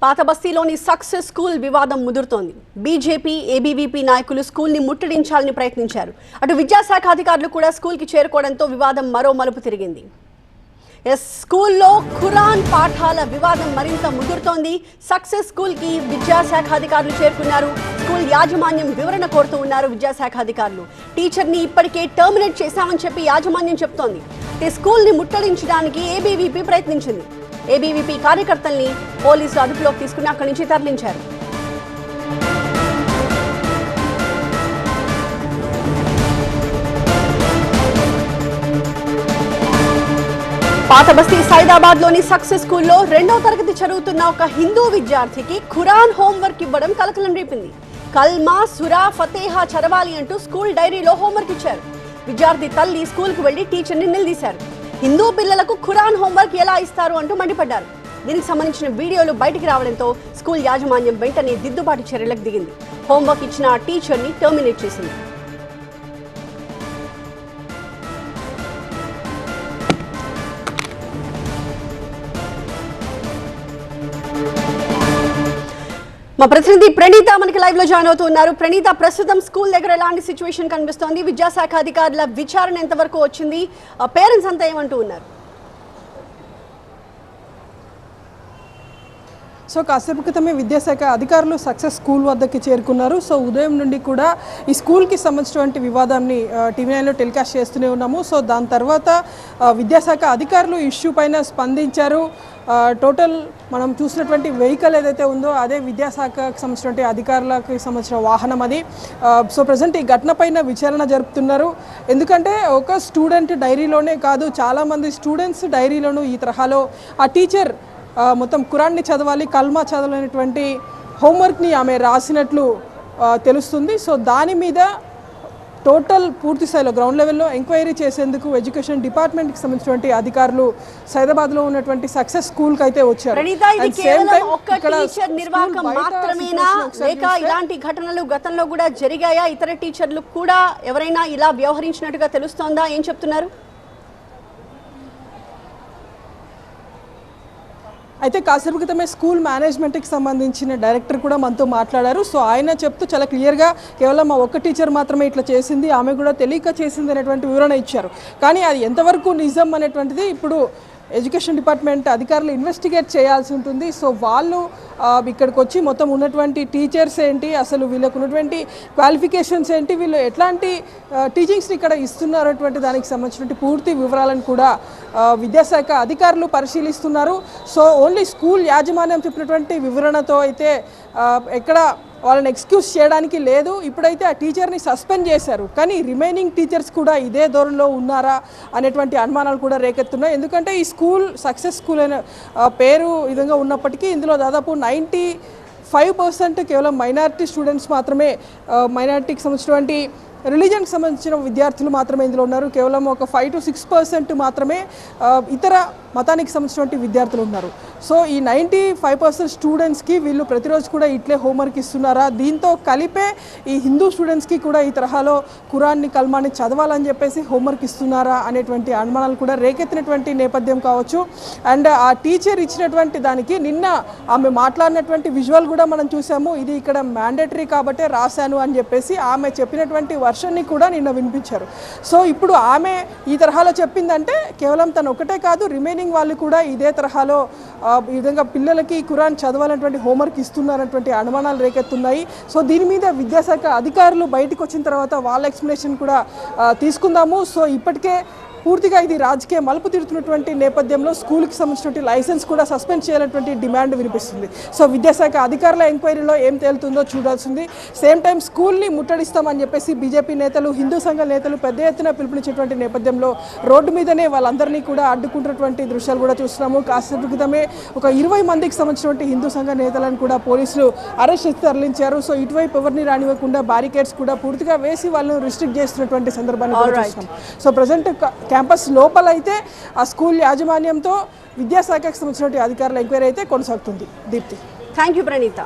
పాతబస్తీలోని success school వివాదం ముదురుతోంది. BJP, ABVP నాయకులు స్కూల్ని ముట్టడించాలని ప్రయత్నించారు. అటు విద్యాశాఖ అధికారులు కూడా స్కూల్కి చేరుకోవడంతో వివాదం మరో మలుపు తిరిగింది. స్కూల్లో ఖురాన్ పాఠాల వివాదం మరింత ముదురుతోంది. సక్సెస్ స్కూల్కి విద్యాశాఖ అధికారులు చేరుకున్నారు. స్కూల్ యాజమాన్యం వివరణ కోరుతూ ఉన్నారు. విద్యాశాఖ అధికారులు టీచర్ని ఇప్పటికే టర్మినేట్ చేశామని చెప్పి యాజమాన్యం చెప్తోంది. స్కూల్ని ముట్టడించడానికి ఏబీవీపీ ప్రయత్నించింది. ఏబీవీపీ కార్యకర్తల్ని పోలీసులు అదుపులోకి తీసుకుని అక్కడి నుంచి తరలించారు. పాతబస్తీ సైదాబాద్లోని సక్సెస్ స్కూల్లో 2వ తరగతి చదువుతున్న ఒక హిందూ విద్యార్థికి ఖురాన్ హోంవర్క్ ఇవ్వడం కలకలం రేపింది. కల్మా, సురా, ఫతేహా చదవాలి అంటూ స్కూల్ డైరీలో హోంవర్క్ ఇచ్చారు. విద్యార్థి తల్లి స్కూల్కు వెళ్లి టీచర్ని నిలదీశారు. హిందూ పిల్లలకు ఖురాన్ హోంవర్క్ ఎలా ఇస్తారు అంటూ మండిపడ్డారు. దీనికి సంబంధించిన వీడియోలు బయటికి రావడంతో స్కూల్ యాజమాన్యం వెంటనే దిద్దుబాటు చర్యలకు దిగింది. హోంవర్క్ ఇచ్చిన ఆ టీచర్ని టర్మినేట్ చేసింది. మా ప్రతినిధి ప్రణీత మనకి లైవ్ లో జాయిన్ అవుతున్నారు. ప్రణీత, ప్రస్తుతం స్కూల్ దగ్గర ఎలాంటి సిచ్యువేషన్ కనిపిస్తోంది? విద్యాశాఖ అధికారుల విచారణ ఎంతవరకు వచ్చింది? పేరెంట్స్ అంతా ఏమంటూ ఉన్నారు? సో కాసేపు క్రితమే విద్యాశాఖ అధికారులు సక్సెస్ స్కూల్ వద్దకి చేరుకున్నారు. సో ఉదయం నుండి కూడా ఈ స్కూల్కి సంబంధించినటువంటి వివాదాన్ని టీవీ9లో టెలికాస్ట్ చేస్తూనే ఉన్నాము. సో దాని తర్వాత విద్యాశాఖ అధికారులు ఇష్యూ పైన స్పందించారు. టోటల్ మనం చూసినటువంటి వెహికల్ ఏదైతే ఉందో అదే విద్యాశాఖకు సంబంధించినటువంటి అధికారులకు సంబంధించిన వాహనం అది. సో ప్రజెంట్ ఈ ఘటన పైన విచారణ జరుపుతున్నారు. ఎందుకంటే ఒక స్టూడెంట్ డైరీలోనే కాదు, చాలామంది స్టూడెంట్స్ డైరీలోనూ ఈ తరహాలో ఆ టీచర్ మొత్తం ఖురాన్ని చదవాలి, కల్మా చదవాలనేటువంటి హోంవర్క్ని ఆమె రాసినట్లు తెలుస్తుంది. సో దాని మీద టోటల్ పూర్తి స్థాయిలో గ్రౌండ్ లెవెల్లో ఎంక్వైరీ చేసేందుకు ఎడ్యుకేషన్ డిపార్ట్మెంట్కి సంబంధించినటువంటి అధికారులు సైదాబాద్లో ఉన్నటువంటి సక్సెస్ స్కూల్కి అయితే వచ్చారు. ఇలాంటి ఘటనలు గతంలో కూడా జరిగాయా? ఇతర టీచర్లు కూడా ఎవరైనా ఇలా వ్యవహరించినట్టుగా తెలుస్తోందా? ఏం చెప్తున్నారు? అయితే కాసేపు క్రితమే స్కూల్ మేనేజ్మెంట్కి సంబంధించిన డైరెక్టర్ కూడా మనతో మాట్లాడారు. సో ఆయన చెప్తూ చాలా క్లియర్గా కేవలం మా ఒక్క టీచర్ మాత్రమే ఇట్లా చేసింది, ఆమె కూడా తెలియక చేసింది అనేటువంటి వివరణ ఇచ్చారు. కానీ అది ఎంతవరకు నిజం అనేటువంటిది ఇప్పుడు ఎడ్యుకేషన్ డిపార్ట్మెంట్ అధికారులు ఇన్వెస్టిగేట్ చేయాల్సి ఉంటుంది. సో వాళ్ళు ఇక్కడికి వచ్చి మొత్తం ఉన్నటువంటి టీచర్స్ ఏంటి, అసలు వీళ్ళకు ఉన్నటువంటి క్వాలిఫికేషన్స్ ఏంటి, వీళ్ళు ఎట్లాంటి టీచింగ్స్ని ఇక్కడ ఇస్తున్నారు అటువంటి దానికి సంబంధించిన పూర్తి వివరాలను కూడా విద్యాశాఖ అధికారులు పరిశీలిస్తున్నారు. సో ఓన్లీ స్కూల్ యాజమాన్యం చెప్పినటువంటి వివరణతో అయితే ఎక్కడ వాళ్ళని ఎక్స్క్యూజ్ చేయడానికి లేదు. ఇప్పుడైతే ఆ టీచర్ని సస్పెండ్ చేశారు, కానీ రిమైనింగ్ టీచర్స్ కూడా ఇదే ధోరణిలో ఉన్నారా అనేటువంటి అనుమానాలు కూడా రేకెత్తున్నాయి. ఎందుకంటే ఈ స్కూల్ సక్సెస్ స్కూల్ అనే పేరు విధంగా ఉన్నప్పటికీ ఇందులో దాదాపు 95% కేవలం మైనారిటీ స్టూడెంట్స్ మాత్రమే, మైనారిటీకి సంబంధించినటువంటి రిలీజన్కి సంబంధించిన విద్యార్థులు మాత్రమే ఇందులో ఉన్నారు. కేవలం ఒక 5 to 6% మాత్రమే ఇతర మతానికి సంబంధించినటువంటి విద్యార్థులు ఉన్నారు. సో ఈ 95% స్టూడెంట్స్కి వీళ్ళు ప్రతిరోజు కూడా ఇట్లే హోంవర్క్ ఇస్తున్నారా, దీంతో కలిపే ఈ హిందూ స్టూడెంట్స్కి కూడా ఈ తరహాలో ఖురాన్ని, కల్మాని చదవాలని చెప్పేసి హోంవర్క్ ఇస్తున్నారా అనేటువంటి అనుమానాలు కూడా రేకెత్తినటువంటి నేపథ్యం కావచ్చు. అండ్ ఆ టీచర్ ఇచ్చినటువంటి దానికి నిన్న ఆమె మాట్లాడినటువంటి విజువల్ కూడా మనం చూసాము. ఇది ఇక్కడ మ్యాండేటరీ కాబట్టే రాశాను అని చెప్పేసి ఆమె చెప్పినటువంటి వర్షన్ని కూడా నిన్న వినిపించారు. సో ఇప్పుడు ఆమె ఈ తరహాలో చెప్పిందంటే కేవలం తను ఒకటే కాదు, రిమైనింగ్ వాళ్ళు కూడా ఇదే తరహాలో ఈ విధంగా పిల్లలకి ఖురాన్ చదవాలన్నటువంటి హోంవర్క్ ఇస్తున్నారన్నటువంటి అనుమానాలు రేకెత్తున్నాయి. సో దీని మీద విద్యాశాఖ అధికారులు బయటకు వచ్చిన తర్వాత వాళ్ళ ఎక్స్ప్లెనేషన్ కూడా తీసుకుందాము. సో ఇప్పటికే పూర్తిగా ఇది రాజకీయ మలుపు తిరుగుతున్నటువంటి నేపథ్యంలో స్కూల్కి సంబంధించినటువంటి లైసెన్స్ కూడా సస్పెండ్ చేయాలన్నటువంటి డిమాండ్ వినిపిస్తుంది. సో విద్యాశాఖ అధికారుల ఎంక్వైరీలో ఏం తేలుతుందో చూడాల్సింది. సేమ్ టైం స్కూల్ని ముట్టడిస్తామని చెప్పేసి బీజేపీ నేతలు, హిందూ సంఘ నేతలు పెద్ద ఎత్తున పిలుపునిచ్చేటువంటి నేపథ్యంలో రోడ్డు మీదనే వాళ్ళందరినీ కూడా అడ్డుకుంటున్నటువంటి దృశ్యాలు కూడా చూస్తున్నాము. కాసేపు క్రితమే ఒక 20 మందికి సంబంధించినటువంటి హిందూ సంఘ నేతలను కూడా పోలీసులు అరెస్ట్ చేసి తరలించారు. సో ఇటువైపు ఎవరిని రానివ్వకుండా బ్యారికేడ్స్ కూడా పూర్తిగా వేసి వాళ్ళను రిస్ట్రిక్ట్ చేస్తున్నటువంటి సందర్భాన్ని కూడా చూస్తున్నాం. సో ప్రజెంట్ క్యాంపస్ లోపల అయితే ఆ స్కూల్ యాజమాన్యంతో విద్యాశాఖకు సంబంధించిన అధికారుల ఎంక్వైరీ అయితే కొనసాగుతుంది. Deepthi, thank you Praneetha.